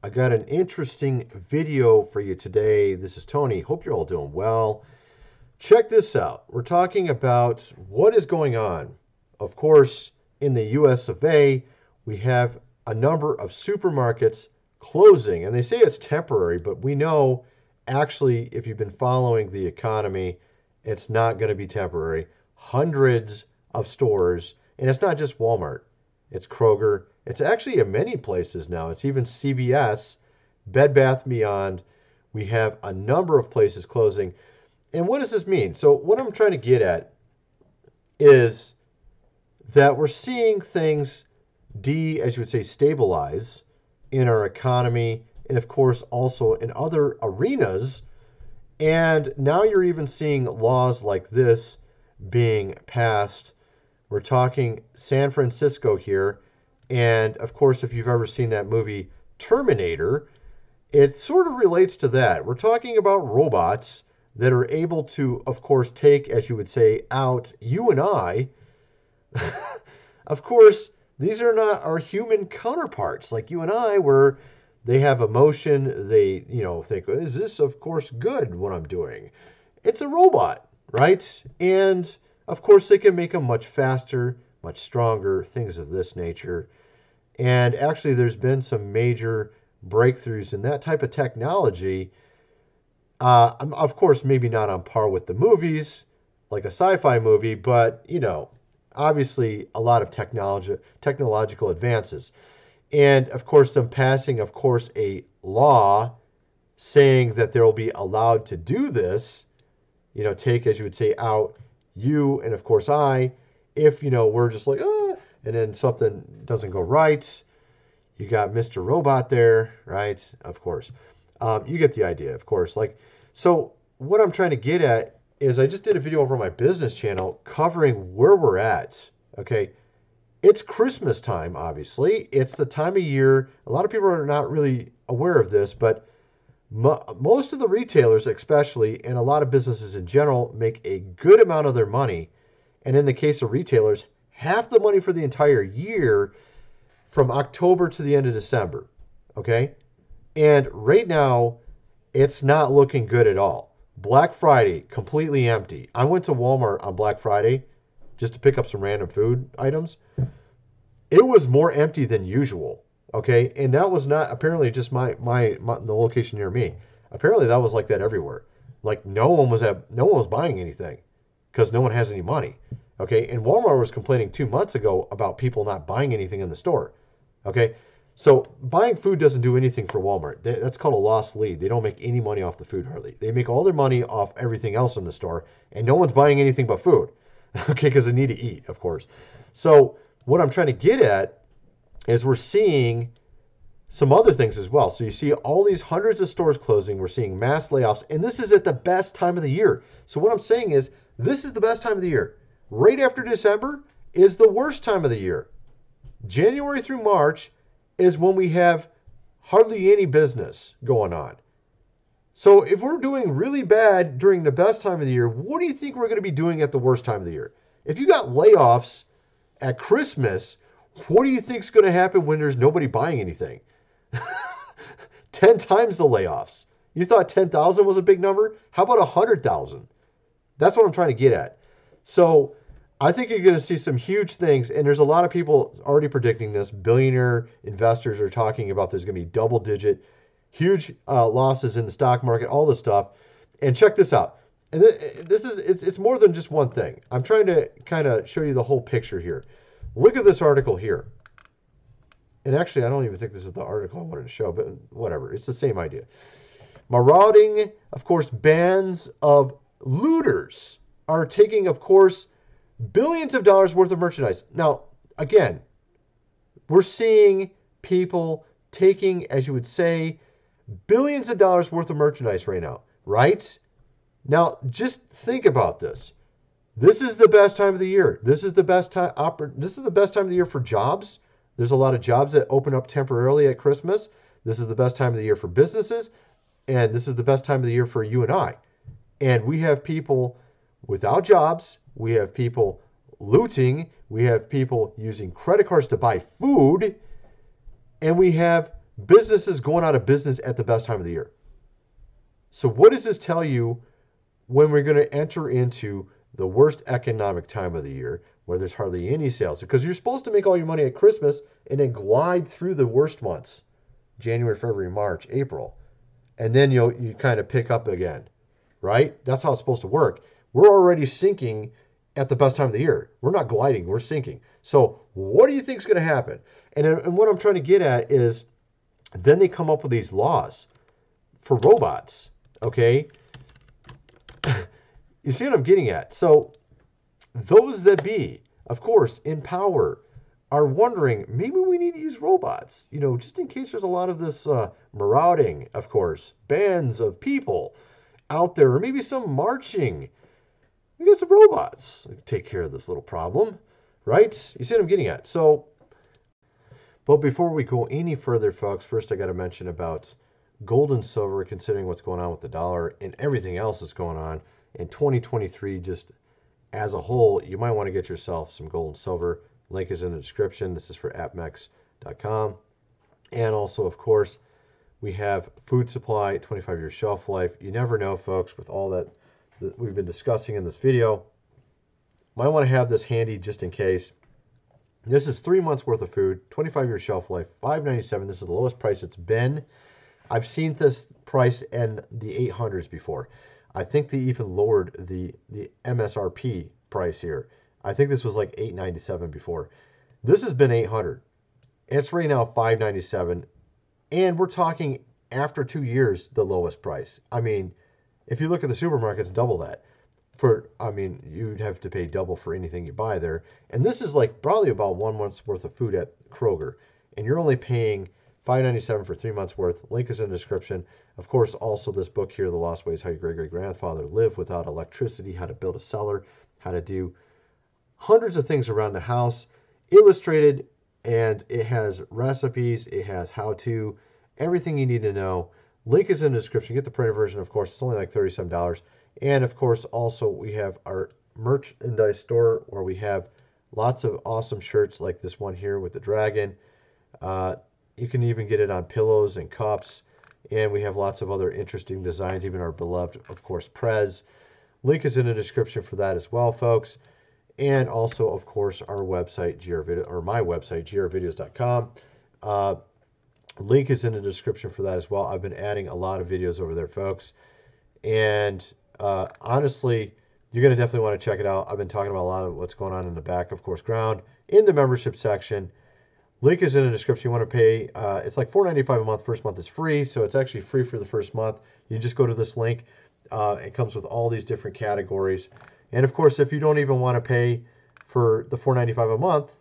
I got an interesting video for you today. This is Tony. Hope you're all doing well. Check this out. We're talking about what is going on. Of course, in the US of A, we have a number of supermarkets closing, and they say it's temporary, but we know actually, if you've been following the economy, it's not going to be temporary. Hundreds of stores, and it's not just Walmart. It's Kroger. It's actually in many places now. It's even CVS, Bed Bath & Beyond. We have a number of places closing. And what does this mean? So what I'm trying to get at is that we're seeing things as you would say, stabilize in our economy and, of course, also in other arenas. And now you're even seeing laws like this being passed. We're talking San Francisco here. And of course, if you've ever seen that movie Terminator, it sort of relates to that. We're talking about robots that are able to, of course, take, as you would say, out you and I. Of course, these are not our human counterparts like you and I, where they have emotion. They, think, is this, of course, good what I'm doing? It's a robot, right? And of course, they can make them much faster, much stronger, things of this nature. And actually, there's been some major breakthroughs in that type of technology. Of course, maybe not on par with the movies, like a sci-fi movie, but, obviously a lot of technological advances. And of course, them passing, of course, a law saying that they'll be allowed to do this, take, as you would say, out you and, of course, I, if, we're just like, and then something doesn't go right. You got Mr. Robot there, right? Of course. You get the idea, of course. So what I'm trying to get at is I just did a video over on my business channel covering where we're at, okay? It's Christmas time, obviously. It's the time of year. A lot of people are not really aware of this, but most of the retailers especially, and a lot of businesses in general, make a good amount of their money. And in the case of retailers, half the money for the entire year from October to the end of December, okay? And right now, it's not looking good at all. Black Friday, completely empty. I went to Walmart on Black Friday just to pick up some random food items. It was more empty than usual. Okay, and that was not apparently just the location near me. Apparently, that was like that everywhere. Like no one was buying anything because no one has any money. Okay, and Walmart was complaining 2 months ago about people not buying anything in the store. Okay, so buying food doesn't do anything for Walmart. That's called a lost lead. They don't make any money off the food hardly. They make all their money off everything else in the store, and no one's buying anything but food. Okay, because they need to eat, of course. So what I'm trying to get at is we're seeing some other things as well. So you see all these hundreds of stores closing. We're seeing mass layoffs. And this is at the best time of the year. So what I'm saying is this is the best time of the year. Right after December is the worst time of the year. January through March is when we have hardly any business going on. So if we're doing really bad during the best time of the year, what do you think we're going to be doing at the worst time of the year? If you got layoffs at Christmas, what do you think is going to happen when there's nobody buying anything? 10 times the layoffs. You thought 10,000 was a big number? How about 100,000? That's what I'm trying to get at. So I think you're going to see some huge things, and there's a lot of people already predicting this. Billionaire investors are talking about there's going to be double-digit, huge losses in the stock market, all this stuff. And check this out. And it's more than just one thing. I'm trying to kind of show you the whole picture here. Look at this article here. And actually, I don't even think this is the article I wanted to show, but whatever. It's the same idea. Marauding, of course, bands of looters are taking, of course, billions of dollars worth of merchandise. Now, again, we're seeing people taking, as you would say, billions of dollars worth of merchandise right now, right? Now, just think about this. This is the best time of the year. This is the best time of the year for jobs. There's a lot of jobs that open up temporarily at Christmas. This is the best time of the year for businesses, and this is the best time of the year for you and I. And we have people without jobs. We have people looting. We have people using credit cards to buy food. And we have businesses going out of business at the best time of the year. So what does this tell you when we're going to enter into the worst economic time of the year, where there's hardly any sales? Because you're supposed to make all your money at Christmas and then glide through the worst months, January, February, March, April. And then you kind of pick up again, right? That's how it's supposed to work. We're already sinking at the best time of the year. We're not gliding, we're sinking. So what do you think is going to happen? And what I'm trying to get at is, then they come up with these laws for robots, okay? You see what I'm getting at? So those that be, of course, in power are wondering, maybe we need to use robots, just in case there's a lot of this marauding, of course, bands of people out there, or maybe some marching. We get some robots to take care of this little problem, right? You see what I'm getting at? So, but before we go any further, folks, first I got to mention about gold and silver, considering what's going on with the dollar and everything else that's going on in 2023, just as a whole. You might want to get yourself some gold and silver. Link is in the description. This is for Ηappening.com. And also, of course, we have food supply, 25-year shelf life. You never know, folks, with all that we've been discussing in this video. Might want to have this handy just in case. This is 3 months worth of food, 25-year shelf life, $5.97. This is the lowest price it's been. I've seen this price in the 800s before. I think they even lowered the MSRP price here. I think this was like $8.97 before. This has been $800. It's right now $5.97. And we're talking after 2 years, the lowest price. I mean, if you look at the supermarkets, double that. You'd have to pay double for anything you buy there. And this is like probably about 1 month's worth of food at Kroger. And you're only paying $5.97 for 3 months worth. Link is in the description. Of course, also this book here, The Lost Ways, How Your Great-Great-Grandfather Lived Without Electricity, How to Build a Cellar, How to Do hundreds of things around the house, illustrated, and it has recipes, it has how-to, everything you need to know. Link is in the description. Get the printed version, of course. It's only like $37. And, of course, also we have our merchandise store where we have lots of awesome shirts like this one here with the dragon. You can even get it on pillows and cups. And we have lots of other interesting designs, even our beloved, of course, Prez. Link is in the description for that as well, folks. And also, of course, our website, my website, grvideos.com. Link is in the description for that as well. I've been adding a lot of videos over there, folks. And honestly, you're going to definitely want to check it out. I've been talking about a lot of what's going on in the back, of course, ground, in the membership section. Link is in the description. You want to pay, it's like $4.95 a month. First month is free, so it's actually free for the first month. You just go to this link. It comes with all these different categories. And, of course, if you don't even want to pay for the $4.95 a month,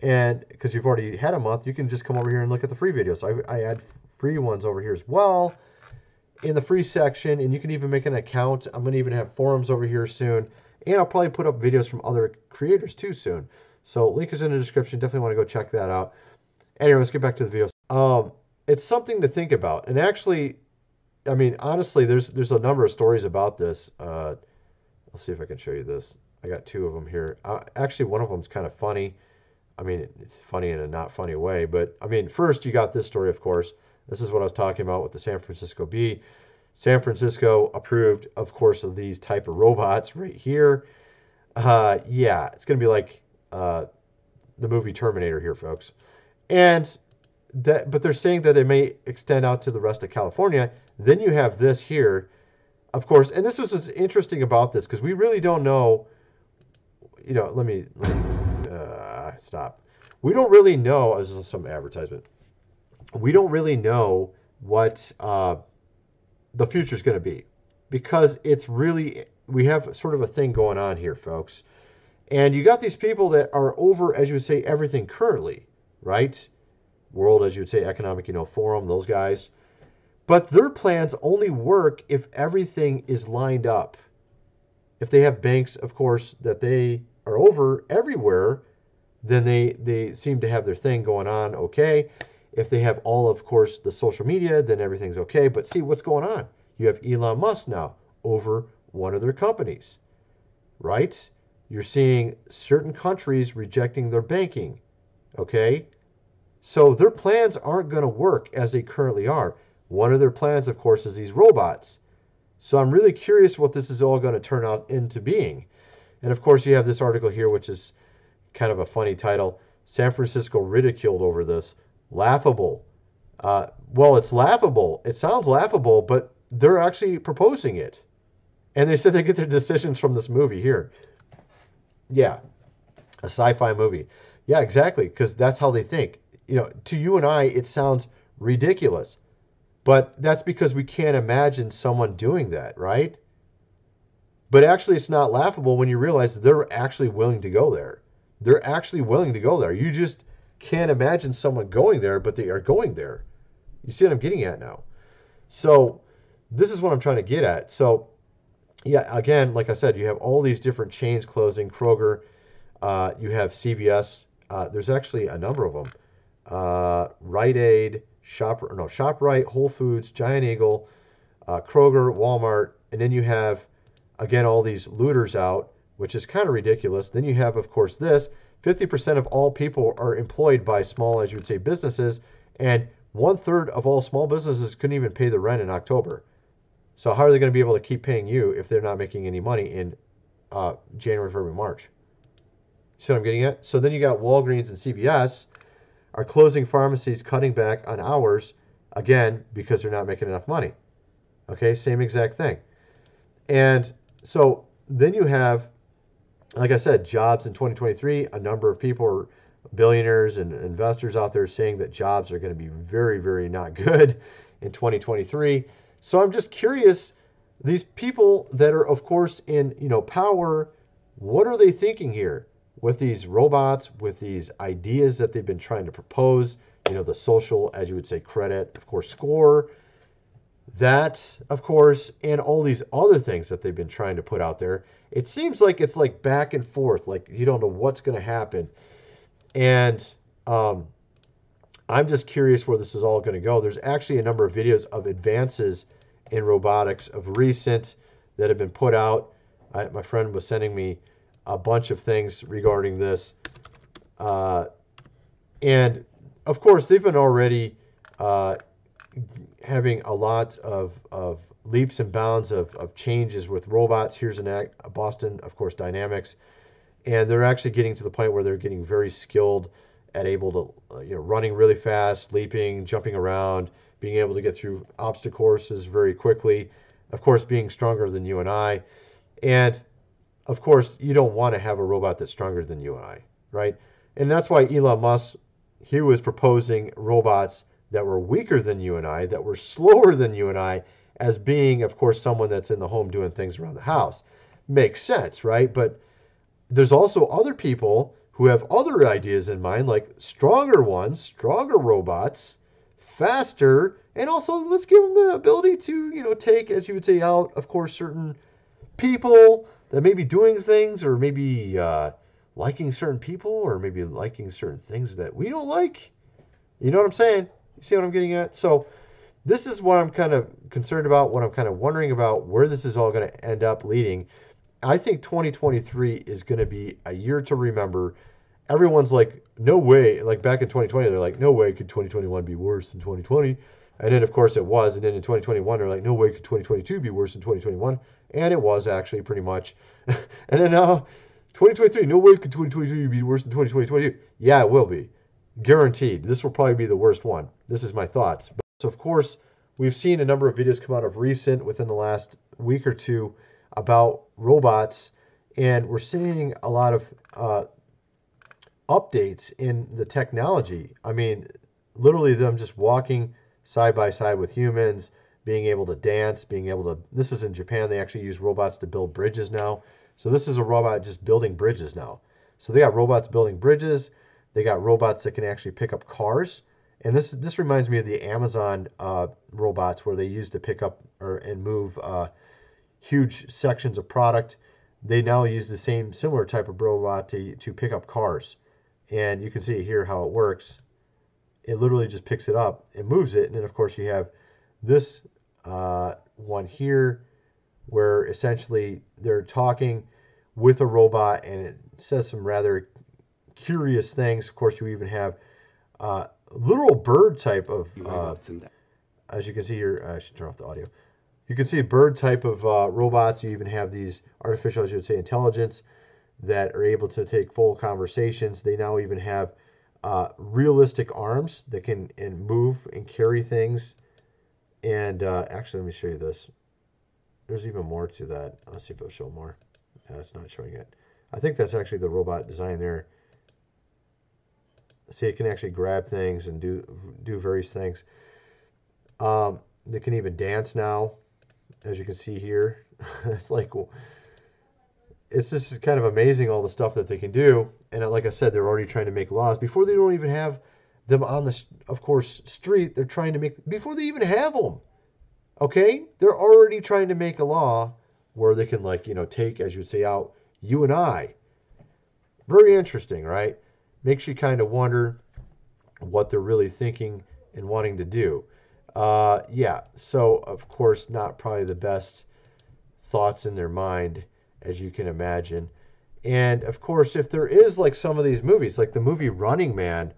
and because you've already had a month, you can just come over here and look at the free videos. I add free ones over here as well in the free section, and you can even make an account. I'm going to even have forums over here soon, and I'll probably put up videos from other creators too soon. So link is in the description. Definitely want to go check that out. Anyway, let's get back to the videos. It's something to think about. And actually, I mean, honestly, there's a number of stories about this. Let's see if I can show you this. I got two of them here. Actually, one of them is kind of funny. I mean, it's funny in a not funny way. But, I mean, first you got this story, of course. This is what I was talking about with the San Francisco Bee. San Francisco approved, of course, of these type of robots right here. Yeah, it's going to be like the movie Terminator here, folks. And but they're saying that it may extend out to the rest of California. Then you have this here, of course. And this was what's interesting about this, because we really don't know. You know, let me stop. We don't really know. This is some advertisement. We don't really know what the future is going to be, because it's really, we have sort of a thing going on here, folks. And you got these people that are over, as you would say, everything currently, right? World, as you would say, Economic, Forum, those guys. But their plans only work if everything is lined up. If they have banks, of course, that they are over everywhere, then they seem to have their thing going on okay. If they have all, of course, the social media, then everything's okay. But see what's going on. You have Elon Musk now over one of their companies, right? You're seeing certain countries rejecting their banking, okay? So their plans aren't going to work as they currently are. One of their plans, of course, is these robots. So I'm really curious what this is all going to turn out into being. And of course, you have this article here, which is kind of a funny title. San Francisco ridiculed over this. Laughable. Well, it's laughable. It sounds laughable, but they're actually proposing it. And they said they get their decisions from this movie here. Yeah, a sci-fi movie. Yeah, exactly, because that's how they think. To you and I, it sounds ridiculous. But that's because we can't imagine someone doing that, right? But actually, it's not laughable when you realize they're actually willing to go there. They're actually willing to go there. You just can't imagine someone going there, but they are going there. You see what I'm getting at now? So this is what I'm trying to get at. So yeah, again, like I said, you have all these different chains closing. Kroger, you have CVS. There's actually a number of them. Rite Aid, ShopRite, Whole Foods, Giant Eagle, Kroger, Walmart, and then you have, again, all these looters out, which is kind of ridiculous. Then you have, of course, this 50% of all people are employed by small, as you would say, businesses, and 1/3 of all small businesses couldn't even pay the rent in October. So how are they going to be able to keep paying you if they're not making any money in January, February, March? See what I'm getting at? So then you got Walgreens and CVS are closing pharmacies, cutting back on hours, again, because they're not making enough money. Okay, same exact thing. And so then you have, like I said, jobs in 2023. A number of people are billionaires and investors out there saying that jobs are going to be very, very not good in 2023. So I'm just curious, these people that are, of course, in power, what are they thinking here with these robots, with these ideas that they've been trying to propose? The social, as you would say, credit, of course, score. That, of course, and all these other things that they've been trying to put out there. It seems like it's like back and forth, like you don't know what's going to happen. And I'm just curious where this is all going to go. There's actually a number of videos of advances in robotics of recent that have been put out. My friend was sending me a bunch of things regarding this. And, of course, they've been already having a lot of leaps and bounds of changes with robots. Here's Boston, of course, Dynamics. And they're actually getting to the point where they're getting very skilled at able to, running really fast, leaping, jumping around, being able to get through obstacle courses very quickly. Of course, being stronger than you and I. And, of course, you don't want to have a robot that's stronger than you and I, right? And that's why Elon Musk, he was proposing robots that were weaker than you and I, that were slower than you and I, as being, of course, someone that's in the home doing things around the house. Makes sense, right? But there's also other people who have other ideas in mind, like stronger ones, stronger robots, faster, and also let's give them the ability to, take, as you would say, out, of course, certain people that may be doing things or maybe liking certain people or maybe liking certain things that we don't like. You know what I'm saying? You see what I'm getting at? So this is what I'm kind of concerned about, what I'm kind of wondering about, where this is all going to end up leading. I think 2023 is going to be a year to remember. Everyone's like, no way. Like back in 2020, they're like, no way could 2021 be worse than 2020. And then, of course, it was. And then in 2021, they're like, no way could 2022 be worse than 2021. And it was actually pretty much. And then now, 2023, no way could 2023 be worse than 2022. Yeah, it will be. Guaranteed. This will probably be the worst one. This is my thoughts. So, of course, we've seen a number of videos come out of recent within the last week or two about robots, and we're seeing a lot of updates in the technology. I mean, literally them just walking side by side with humans, being able to dance, this is in Japan, they actually use robots to build bridges now. So this is a robot just building bridges now. So they got robots building bridges, they got robots that can actually pick up cars. And this reminds me of the Amazon robots where they used to pick up and move huge sections of product. They now use the similar type of robot to pick up cars. And you can see here how it works. It literally just picks it up and moves it. And then, of course, you have this one here where essentially they're talking with a robot and it says some rather curious things. Of course, you even have literal bird type of, as you can see here, I should turn off the audio. You can see bird type of robots. You even have these artificial, as you would say, intelligence that are able to take full conversations. They now even have realistic arms that can and move and carry things. And actually, let me show you this. There's even more to that. Let's see if it'll show more. It's not showing it. I think that's actually the robot design there. See, it can actually grab things and do various things. They can even dance now, as you can see here. It's like, it's just kind of amazing all the stuff that they can do. And like I said, they're already trying to make laws before they don't even have them on the, of course, street. They're trying to make, before they even have them. Okay? They're already trying to make a law where they can, like, take, as you would say, out you and I. Very interesting, right? Makes you kind of wonder what they're really thinking and wanting to do. Yeah, so of course not probably the best thoughts in their mind, as you can imagine. And of course, if there is like some of these movies, like the movie Running Man,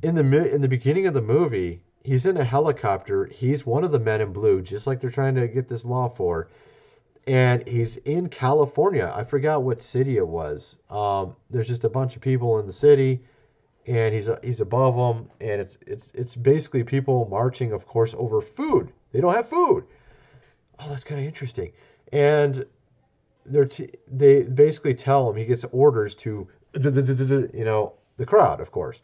in the beginning of the movie, he's in a helicopter. He's one of the men in blue, just like they're trying to get this law for. And he's in California. I forgot what city it was. There's just a bunch of people in the city, and he's above them, and it's basically people marching, of course, over food. They don't have food. Oh, that's kind of interesting. And they basically tell him, he gets orders to, the crowd, of course,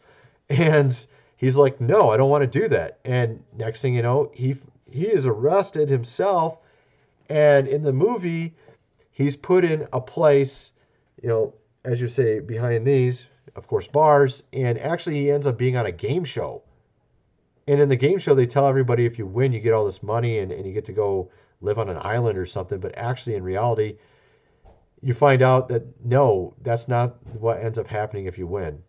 and he's like, no, I don't want to do that. And next thing you know, he is arrested himself. And in the movie, he's put in a place, as you say, behind these, of course, bars. And actually, he ends up being on a game show. And in the game show, they tell everybody if you win, you get all this money and you get to go live on an island or something. But actually, in reality, you find out that, no, that's not what ends up happening if you win.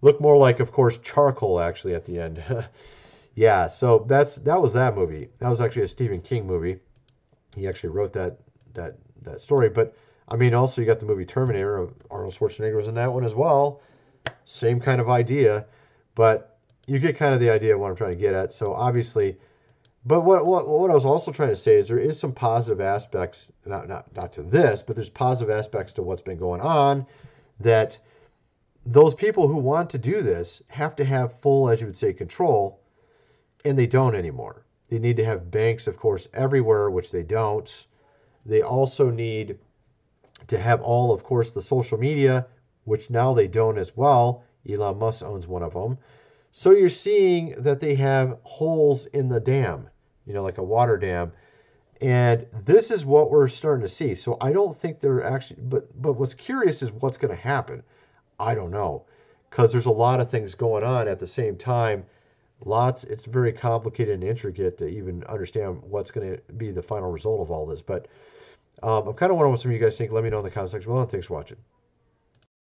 Look more like, of course, charcoal, actually, at the end. Yeah, so that was that movie. That was actually a Stephen King movie. He actually wrote that story. But I mean, also you got the movie Terminator. Arnold Schwarzenegger was in that one as well. Same kind of idea, but you get kind of the idea of what I'm trying to get at. So obviously, but what I was also trying to say is there is some positive aspects, not to this, but there's positive aspects to what's been going on, that those people who want to do this have to have full, as you would say, control. And they don't anymore. They need to have banks, of course, everywhere, which they don't. They also need to have all, of course, the social media, which now they don't as well. Elon Musk owns one of them. So you're seeing that they have holes in the dam, like a water dam. And this is what we're starting to see. So I don't think they're actually, but what's curious is what's going to happen. I don't know, because there's a lot of things going on at the same time. It's very complicated and intricate to even understand what's going to be the final result of all this. But I'm kind of wondering what some of you guys think. Let me know in the comment section below, and thanks for watching.